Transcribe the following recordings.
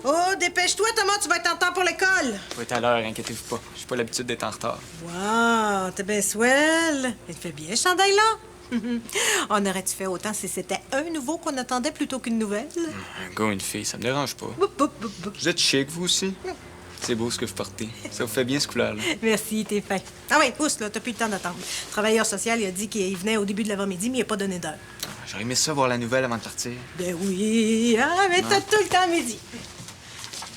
Oh, dépêche-toi, Thomas, tu vas être en temps pour l'école. Je vais être à l'heure, inquiétez-vous pas. J'ai pas l'habitude d'être en retard. Wow, t'es bien swell. Il te fait bien, ce chandail-là. On aurait-tu fait autant si c'était un nouveau qu'on attendait plutôt qu'une nouvelle? Un gars ou une fille, ça me dérange pas. Boup, boup, boup, boup. Vous êtes chic, vous aussi? C'est beau ce que vous portez. Ça vous fait bien, ce couleur-là. Merci, t'es fin. Ah oui, pousse, là, t'as plus le temps d'attendre. Le travailleur social, il a dit qu'il venait au début de l'avant-midi, mais il a pas donné d'heure. J'aurais aimé ça voir la nouvelle avant de partir. Ben oui, ah, mais t'as tout le temps à midi.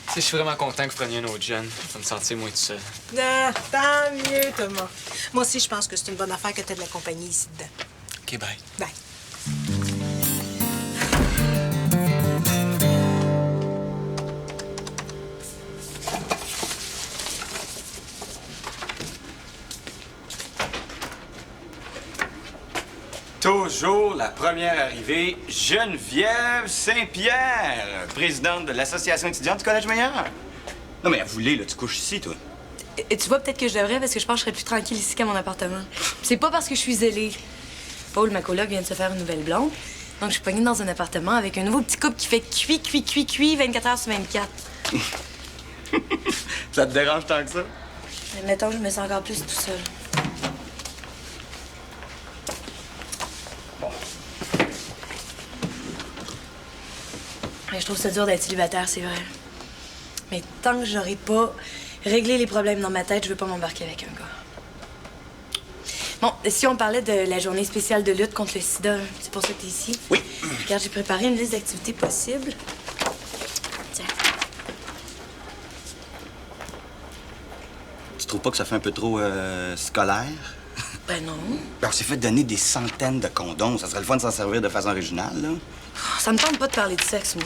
Tu sais, je suis vraiment content que vous preniez un autre jeune. Je vais me sentir moins tout seul. Ah, tant mieux, Thomas. Moi aussi, je pense que c'est une bonne affaire que t'aies de la compagnie ici dedans. OK, bye. Bye. Toujours la première arrivée, Geneviève Saint-Pierre, présidente de l'Association étudiante du Collège Meilleur. Non, mais à voulez, là, tu couches ici, toi. Et tu vois, peut-être que je devrais parce que je pense que je serais plus tranquille ici qu'à mon appartement. C'est pas parce que je suis zélée. Paul, ma coloc, vient de se faire une nouvelle blonde. Donc, je suis pognée dans un appartement avec un nouveau petit couple qui fait cuit 24 heures sur 24. Ça te dérange tant que ça? Mais mettons, je me sens encore plus tout seul. Mais je trouve ça dur d'être célibataire, c'est vrai. Mais tant que j'aurai pas réglé les problèmes dans ma tête, je veux pas m'embarquer avec un gars. Bon, si on parlait de la journée spéciale de lutte contre le sida, c'est pour ça que t'es ici? Oui. Regarde, j'ai préparé une liste d'activités possibles. Tiens. Tu trouves pas que ça fait un peu trop scolaire? Ben non. Ben, on s'est fait donner des centaines de condoms. Ça serait le fun de s'en servir de façon originale, là. Ça me tente pas de parler de sexe, moi.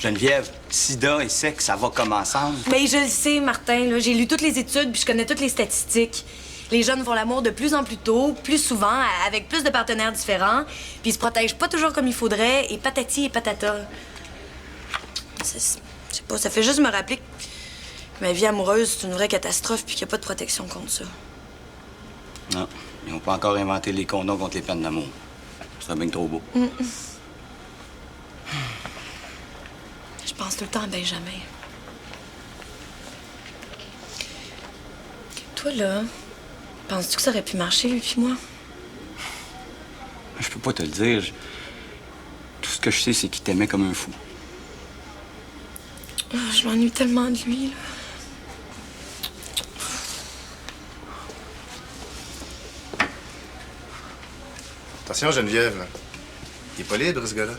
Geneviève, sida et sexe, ça va comme ensemble. Mais je le sais, Martin, là. J'ai lu toutes les études puis je connais toutes les statistiques. Les jeunes font l'amour de plus en plus tôt, plus souvent, avec plus de partenaires différents, puis ils se protègent pas toujours comme il faudrait, et patati et patata. Je sais pas, ça fait juste me rappeler que ma vie amoureuse, c'est une vraie catastrophe puis qu'il n'y a pas de protection contre ça. Non, ils n'ont pas encore inventé les condoms contre les peines d'amour. Ce serait bien trop beau. Je pense tout le temps à Benjamin. Toi, là, penses-tu que ça aurait pu marcher, lui puis moi? Je peux pas te le dire. Tout ce que je sais, c'est qu'il t'aimait comme un fou. Oh, je m'ennuie tellement de lui, là. Attention, Geneviève, là. Il est pas libre, ce gars-là.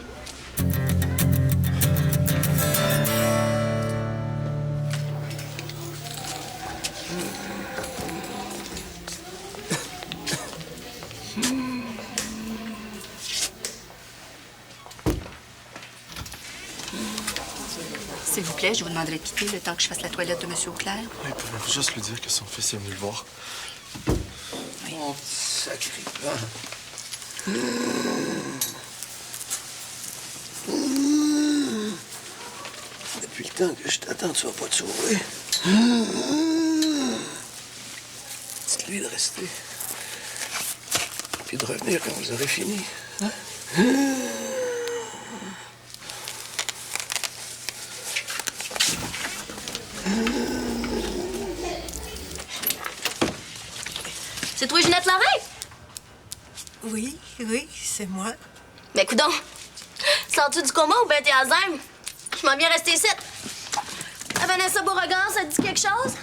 S'il vous plaît, je vous demanderai de quitter le temps que je fasse la toilette de M. Auclair. Oui, pouvez-vous juste lui dire que son fils est venu le voir? Oui. Mon petit sacré plan. Depuis le temps que je t'attends, tu vas pas te sauver. Dites-lui de rester. Puis de revenir quand vous aurez fini. Hein? C'est toi, Ginette Lorrain? Oui, c'est moi. Ben, coudonc, sors-tu du coma ou ben t'es Alzheimer? Je m'en viens rester ici. Ah, Vanessa Beauregard, ça te dit quelque chose?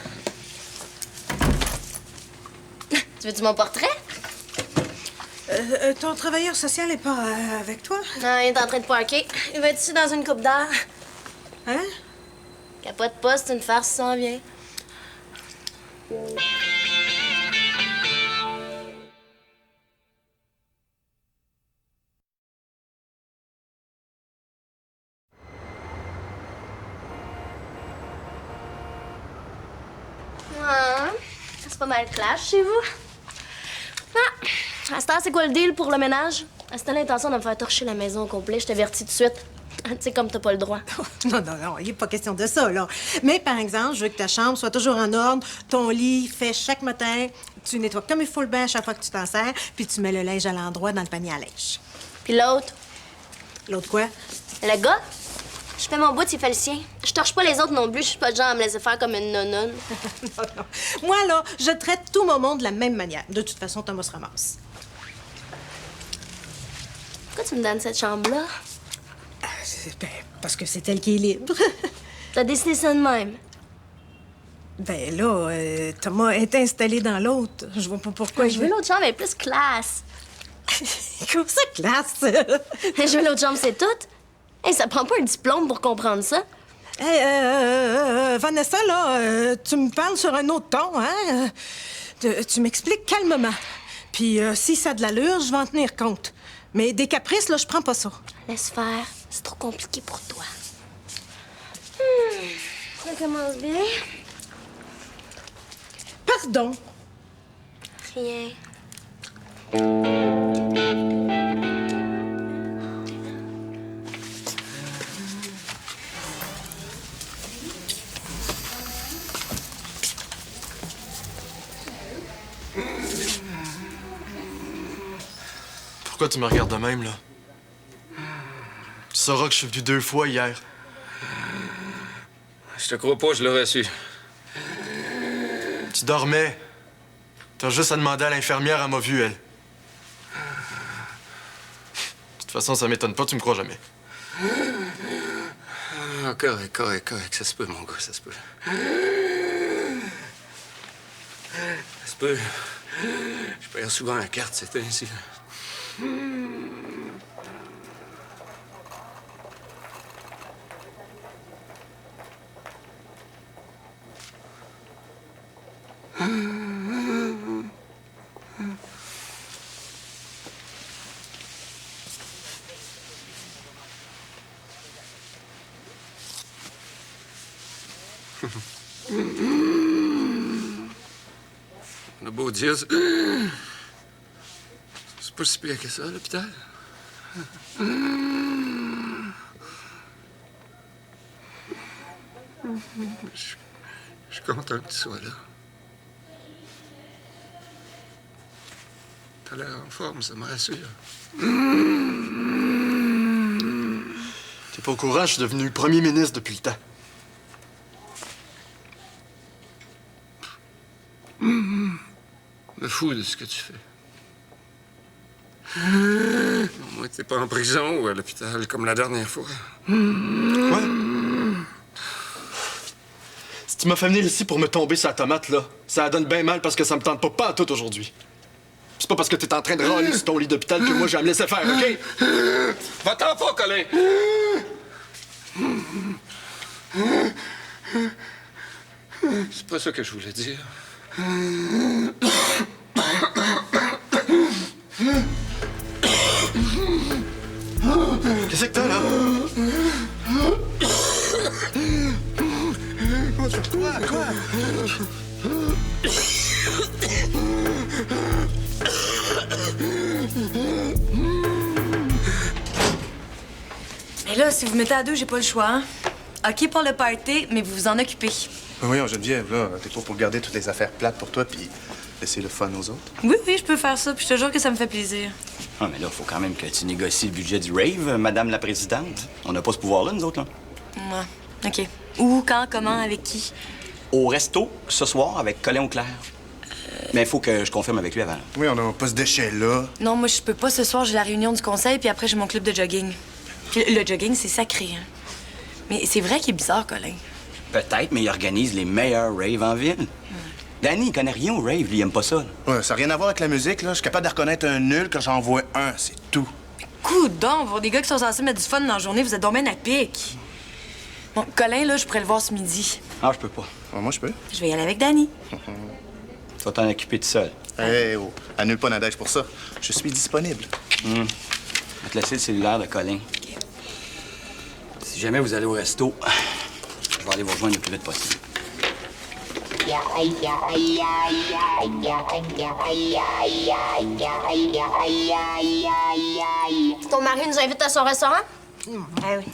Tu veux-tu mon portrait? Ton travailleur social est pas avec toi? Non, il est en train de parker. Il va être ici dans une coupe d'heure. Hein? Capote pas, c'est une farce, ça s'en vient. Ouais, c'est pas mal clash chez vous. Ah, à cette heure, c'est quoi le deal pour le ménage? Si t'as l'intention de me faire torcher la maison au complet, je t'avertis tout de suite. Tu sais, comme t'as pas le droit. Non, il n'est pas question de ça, là. Mais, par exemple, je veux que ta chambre soit toujours en ordre, ton lit fait chaque matin, tu nettoies comme il faut le bain à chaque fois que tu t'en sers, puis tu mets le linge à l'endroit dans le panier à linge. Puis l'autre? L'autre quoi? Le gars? Je fais mon bout, il fait le sien. Je torche pas les autres non plus, je suis pas de genre à me laisser faire comme une nononne. Non, non. Moi, là, je traite tout mon monde de la même manière. De toute façon, Thomas se ramasse. Pourquoi tu me donnes cette chambre-là? Ben, parce que c'est elle qui est libre. T'as décidé ça de même. Ben là, Thomas est installé dans l'autre. Je vois pas pourquoi Je veux l'autre chambre, elle est plus classe. Comment ça, classe? Je veux l'autre chambre, c'est tout. Hey, ça prend pas un diplôme pour comprendre ça. Hey, Vanessa, là, tu me parles sur un autre ton, hein? Tu m'expliques calmement. Puis si ça a de l'allure, je vais en tenir compte. Mais des caprices, là, je prends pas ça. Laisse faire. C'est trop compliqué pour toi. Ça commence bien. Pardon. Rien. Pourquoi tu me regardes de même, là? Tu sauras que je suis venu 2 fois hier. Je te crois pas, je l'aurais su. Tu dormais. T'as juste à demander à l'infirmière, elle m'a vu, elle. De toute façon, ça m'étonne pas, tu me crois jamais. Ah, correct. Ça se peut, mon gars, ça se peut. Ça se peut. Je perds souvent la carte, c'est ainsi. On a beau dire, c'est pas si pire que ça, l'hôpital. Je suis content que tu sois là. T'as l'air en forme, ça me rassure. T'es pas au courant, je suis devenu premier ministre depuis le temps. Me fous de ce que tu fais. Au moins, t'es pas en prison ou à l'hôpital comme la dernière fois. Ouais. Si tu m'as fait venir ici pour me tomber sur la tomate, là, ça donne bien mal parce que ça me tente pas à tout aujourd'hui. C'est pas parce que t'es en train de râler sur ton lit d'hôpital que moi, je vais me laisser faire, OK? Va-t'en pas, Colin! C'est pas ça que je voulais dire. Qu'est-ce que t'as, là? Quoi? Mais là, si vous mettez à deux, j'ai pas le choix, hein? OK pour le party, mais vous vous en occupez. Ben voyons, Geneviève, là, t'es pas pour garder toutes les affaires plates pour toi puis laisser le fun aux autres? Oui, je peux faire ça, puis je te jure que ça me fait plaisir. Ah, mais là, faut quand même que tu négocies le budget du rave, Madame la Présidente. On n'a pas ce pouvoir-là, nous autres, là. Ouais, OK. Où, quand, comment, avec qui? Au resto, ce soir, avec Colin Auclair. Mais il faut que je confirme avec lui avant. Oui, on n'a pas ce déchet-là. Non, moi, je peux pas ce soir, j'ai la réunion du conseil, puis après, j'ai mon club de jogging. Puis le jogging, c'est sacré, hein. Mais c'est vrai qu'il est bizarre, Colin. Peut-être, mais il organise les meilleurs raves en ville. Danny, il connaît rien au rave, lui, il aime pas ça. Ouais, ça n'a rien à voir avec la musique, là. Je suis capable de reconnaître un nul quand j'en vois un, c'est tout. Coudon, voir des gars qui sont censés mettre du fun dans la journée, vous êtes donc bien à pic. Bon, Colin, là, je pourrais le voir ce midi. Ah, je peux pas. Ouais, moi, je peux. Je vais y aller avec Danny. Tu vas t'en occuper tout seul. Hey, oh, annule pas Nadège pour ça. Je suis disponible. Je vais te laisser le cellulaire de Colin. Si jamais vous allez au resto, je vais aller vous rejoindre le plus vite possible. Ton mari nous invite à son restaurant? Eh oui.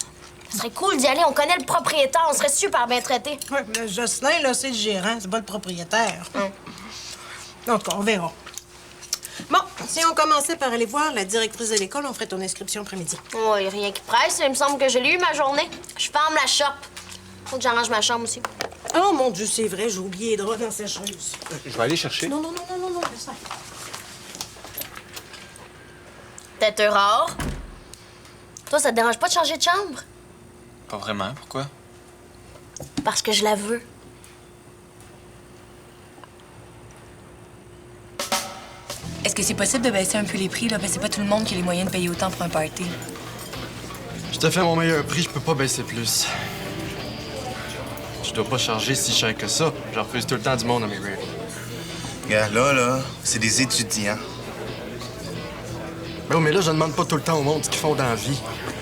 Ce serait cool d'y aller. On connaît le propriétaire. On serait super bien traités. Ouais, mais Jocelyn, là, c'est le gérant, c'est pas le propriétaire. Donc, on verra. Bon, si on commençait par aller voir la directrice de l'école, on ferait ton inscription après-midi. Oh, y a rien qui presse. Il me semble que je l'ai eu ma journée. Je ferme la shop. Faut que j'arrange ma chambre aussi. Oh mon Dieu, c'est vrai, j'ai oublié les draps dans la sécheuse. Je vais aller chercher. Non, laisse faire. Tête rare. Toi, ça te dérange pas de changer de chambre? Pas vraiment, pourquoi? Parce que je la veux. Est-ce que c'est possible de baisser un peu les prix, là? Parce que c'est pas tout le monde qui a les moyens de payer autant pour un party. Je te fais mon meilleur prix, je peux pas baisser plus. Je dois pas charger si cher que ça. J'en refuse tout le temps du monde à mes raves. Regarde, là, c'est des étudiants. Bon, mais là, je demande pas tout le temps au monde ce qu'ils font dans la vie.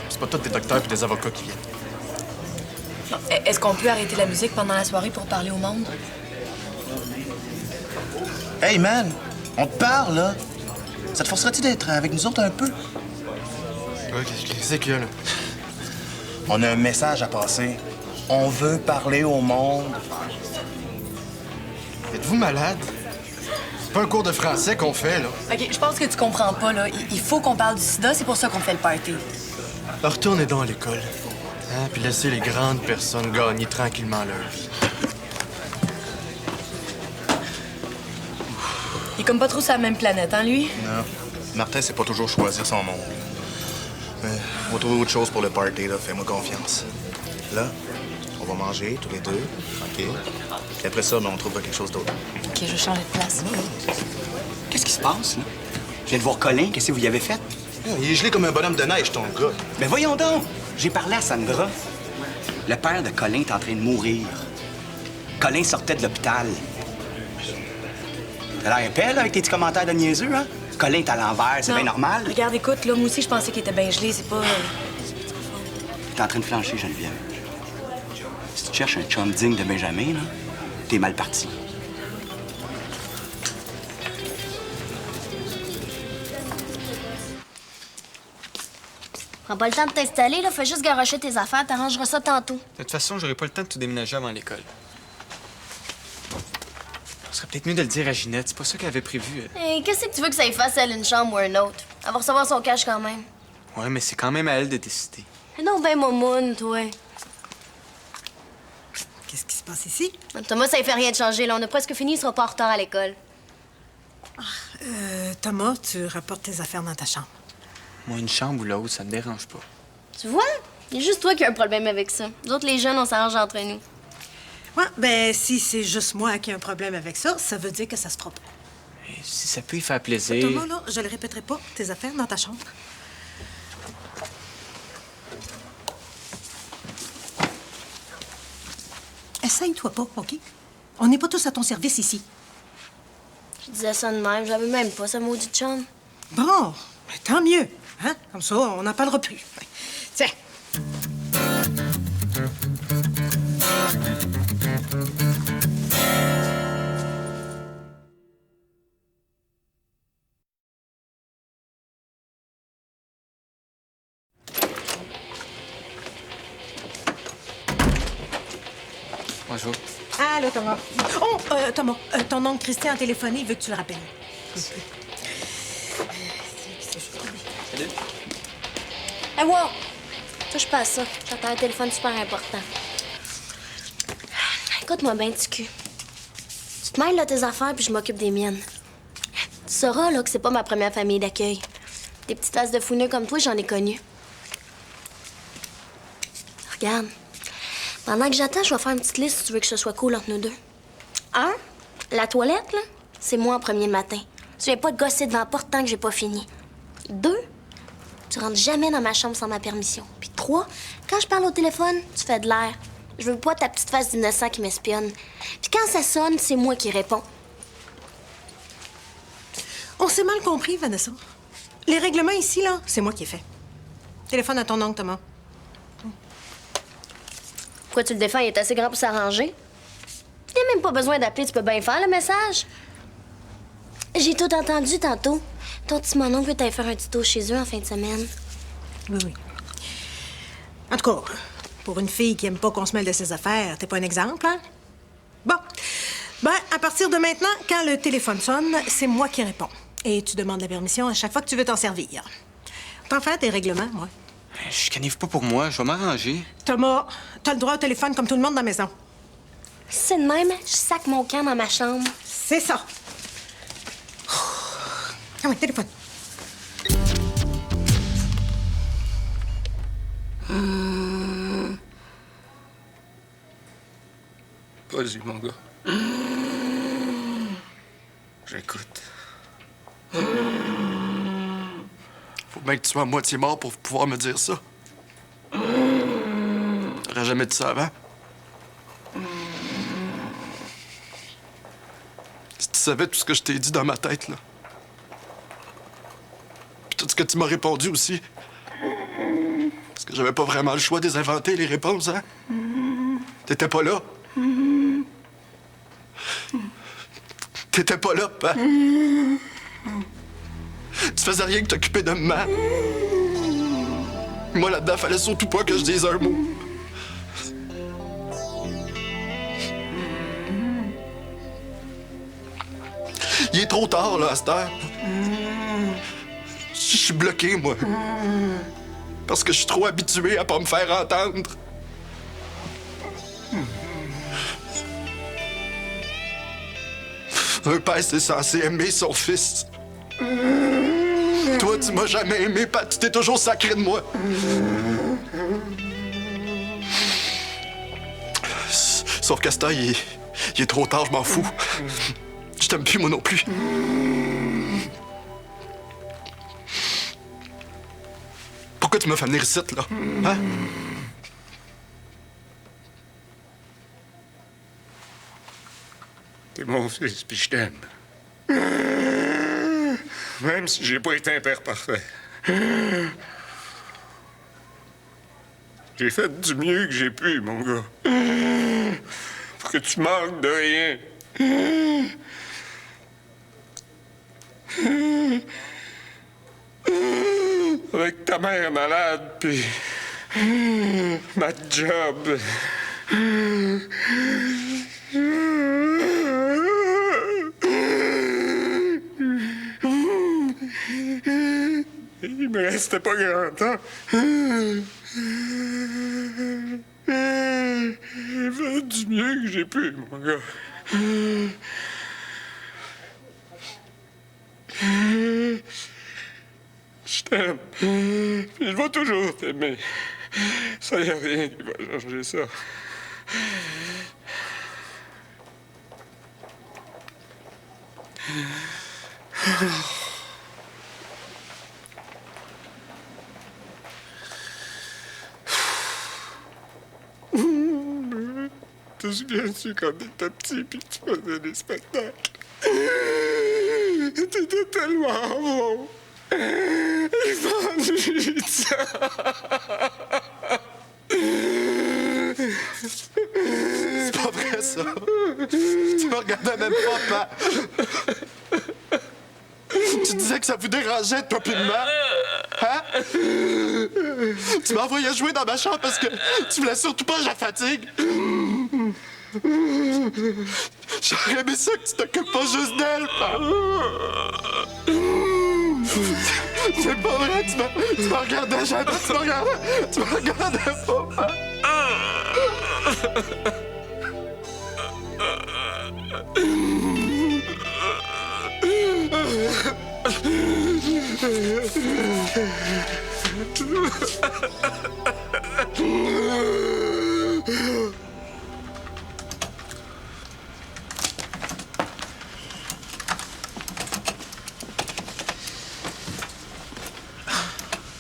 C'est pas tous des docteurs et des avocats qui viennent. Est-ce qu'on peut arrêter la musique pendant la soirée pour parler au monde? Hey, man, on te parle, là. Ça te forcerait-tu d'être avec nous autres un peu? Ouais, qu'est-ce qu'il y a, là? On a un message à passer. On veut parler au monde. Êtes-vous malade? C'est pas un cours de français qu'on fait, là. OK, je pense que tu comprends pas, là. Il faut qu'on parle du sida, c'est pour ça qu'on fait le party. Alors, retournez donc à l'école. Hein? Puis laissez les grandes personnes gagner tranquillement leur vie. Il est comme pas trop sur la même planète, hein, lui? Non. Martin, c'est pas toujours choisir son monde. Mais on va trouver autre chose pour le party, là. Fais-moi confiance. Là, on va manger tous les deux, OK? Puis après ça, ben, on trouvera quelque chose d'autre. OK, je vais changer de place. Qu'est-ce qui se passe, là? Je viens de voir Colin. Qu'est-ce que vous y avez fait? Il est gelé comme un bonhomme de neige, ton gars. Mais voyons donc! J'ai parlé à Sandra. Le père de Colin est en train de mourir. Colin sortait de l'hôpital. T'as l'air épais, là, avec tes petits commentaires de niaiseux, hein? Colin est à l'envers, c'est Non. bien normal. Regarde, écoute, là, moi aussi, je pensais qu'il était bien gelé. C'est pas... T'es en train de flancher, Geneviève. Si tu cherches un chum digne de Benjamin, là, t'es mal parti. Prends pas le temps de t'installer, là. Fais juste garocher tes affaires. T'arrangeras ça tantôt. De toute façon, j'aurai pas le temps de tout déménager avant l'école. Ce serait peut-être mieux de le dire à Ginette. C'est pas ça qu'elle avait prévu. Et qu'est-ce que tu veux que ça y fasse, elle, une chambre ou un autre? Elle va recevoir son cash quand même. Ouais, mais c'est quand même à elle de décider. Non, ben, momoune, toi. Qu'est-ce qui se passe ici? Thomas, ça y fait rien de changer, là. On a presque fini, il sera pas en retard à l'école. Thomas, tu rapportes tes affaires dans ta chambre. Moi, une chambre ou l'autre, ça me dérange pas. Tu vois? Il y a juste toi qui as un problème avec ça. Nous autres, les jeunes, on s'arrange entre nous. Ouais, ben, si c'est juste moi qui ai un problème avec ça, ça veut dire que ça se fera pas. Et si ça peut y faire plaisir... Thomas, là, je le répéterai pas, tes affaires dans ta chambre. Essaye-toi pas, OK? On n'est pas tous à ton service ici. Je disais ça de même, j'avais même pas ce maudit chum. Bon, ben, tant mieux. Hein? Comme ça, on n'en parlera plus. Tiens. Bonjour. Allô, Thomas. Oh, Thomas, ton oncle Christian a téléphoné, il veut que tu le rappelles. Hey, wow! Touche pas à ça. J'attends un téléphone super important. Écoute-moi bien, petit cul. Tu te mêles de tes affaires, puis je m'occupe des miennes. Tu sauras, là, que c'est pas ma première famille d'accueil. Des petites tasses de founeux comme toi, j'en ai connu. Regarde. Pendant que j'attends, je vais faire une petite liste si tu veux que ce soit cool entre nous deux. 1, la toilette, là, c'est moi en premier le matin. Tu viens pas te gosser devant la porte tant que j'ai pas fini. 2, tu rentres jamais dans ma chambre sans ma permission. Puis 3, quand je parle au téléphone, tu fais de l'air. Je veux pas ta petite face d'innocent qui m'espionne. Puis quand ça sonne, c'est moi qui réponds. On s'est mal compris, Vanessa. Les règlements ici, là, c'est moi qui ai fait. Téléphone à ton oncle, Thomas. Pourquoi tu le défends? Il est assez grand pour s'arranger. Il n'y a même pas besoin d'appeler, tu peux bien faire le message. J'ai tout entendu tantôt. Ton petit mononcle veut t'aller faire un petit tour chez eux en fin de semaine. Oui, oui. En tout cas, pour une fille qui aime pas qu'on se mêle de ses affaires, t'es pas un exemple, hein? Bon. Ben, à partir de maintenant, quand le téléphone sonne, c'est moi qui réponds. Et tu demandes la permission à chaque fois que tu veux t'en servir. T'en fais tes règlements, moi. Je canive pas pour moi, je vais m'arranger. Thomas, t'as le droit au téléphone comme tout le monde dans la maison. C'est de même, je sac mon camp dans ma chambre. C'est ça. Ah oui, téléphone. Vas-y, mon gars. J'écoute. Faut bien que tu sois à moitié mort pour pouvoir me dire ça. T'aurais jamais dit ça avant. Si tu savais tout ce que je t'ai dit dans ma tête, là. Puis tout ce que tu m'as répondu aussi. Parce que j'avais pas vraiment le choix de les inventer, les réponses, hein? T'étais pas là. T'étais pas là, papa. Tu faisais rien que t'occuper de maman. Moi, là-dedans, fallait surtout pas que je dise un mot. Il est trop tard, là, à cette heure. Je suis bloqué, moi. Parce que je suis trop habitué à pas me faire entendre. Un père, c'est censé aimer son fils. Toi, tu m'as jamais aimé, Pat. Tu t'es toujours sacré de moi. Sauf qu'à ce temps, il est trop tard, je m'en fous. Je t'aime plus, moi non plus. Pourquoi tu m'as fait venir ici, là? Hein? T'es mon fils, puis je t'aime. Même si j'ai pas été un père parfait. J'ai fait du mieux que j'ai pu, mon gars. Pour que tu manques de rien. Avec ta mère malade, puis ma job. Il me restait pas grand temps. J'ai fait du mieux que j'ai pu, mon gars. Je t'aime. Puis je vais toujours t'aimer. Ça, y a rien qui va changer ça. Te souviens-tu quand t'étais petit puis tu faisais des spectacles? T'étais tellement bon. Il m'ennuie de ça. C'est pas vrai, ça. Tu me regardais même pas, papa. Tu disais que ça vous dérangeait de pas plus de main. Hein? Tu m'envoyais jouer dans ma chambre parce que tu voulais surtout pas que je la fatigue. J'aurais aimé ça que tu t'occupes pas juste d'elle, papa. C'est pas vrai, tu me regardais jamais, tu me regardais pas, papa.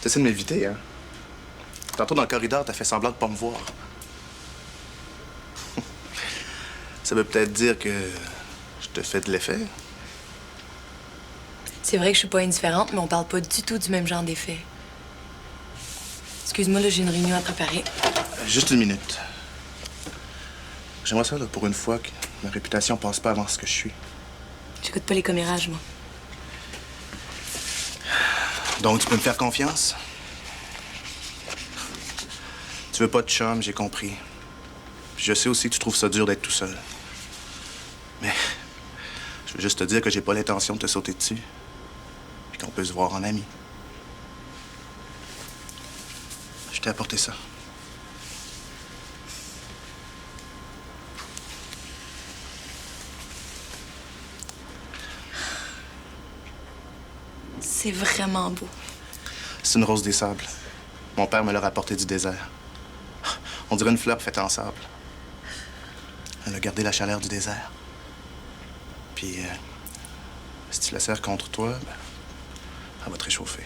T'essaies de m'éviter, hein? Tantôt, dans le corridor, t'as fait semblant de pas me voir. Ça veut peut-être dire que je te fais de l'effet. C'est vrai que je suis pas indifférente, mais on parle pas du tout du même genre d'effet. Excuse-moi, là, j'ai une réunion à préparer. Juste une minute. J'aimerais ça, là, pour une fois, que ma réputation passe pas avant ce que je suis. J'écoute pas les commérages, moi. Donc, tu peux me faire confiance? Tu veux pas de chum, j'ai compris. Puis je sais aussi que tu trouves ça dur d'être tout seul. Mais je veux juste te dire que j'ai pas l'intention de te sauter dessus. peut se voir en ami. Je t'ai apporté ça. C'est vraiment beau. C'est une rose des sables. Mon père me l'a rapporté du désert. On dirait une fleur faite en sable. Elle a gardé la chaleur du désert. Puis, si tu la serres contre toi, ben, elle va te réchauffer.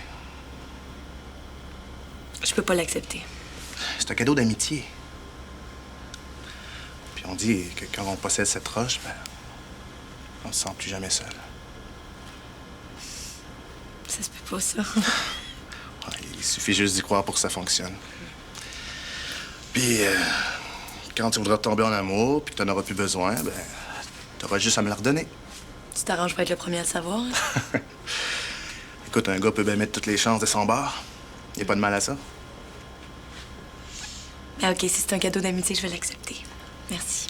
Je peux pas l'accepter. C'est un cadeau d'amitié. Puis on dit que quand on possède cette roche, ben, on se sent plus jamais seul. Ça se peut pas, ça. Ouais, il suffit juste d'y croire pour que ça fonctionne. Puis, quand tu voudras tomber en amour, puis que t'en auras plus besoin, ben, t'auras juste à me la redonner. Tu t'arranges pour être le premier à le savoir. Hein? Écoute, un gars peut bien mettre toutes les chances de son bord. Y a pas de mal à ça. Ben OK, si c'est un cadeau d'amitié, je vais l'accepter. Merci.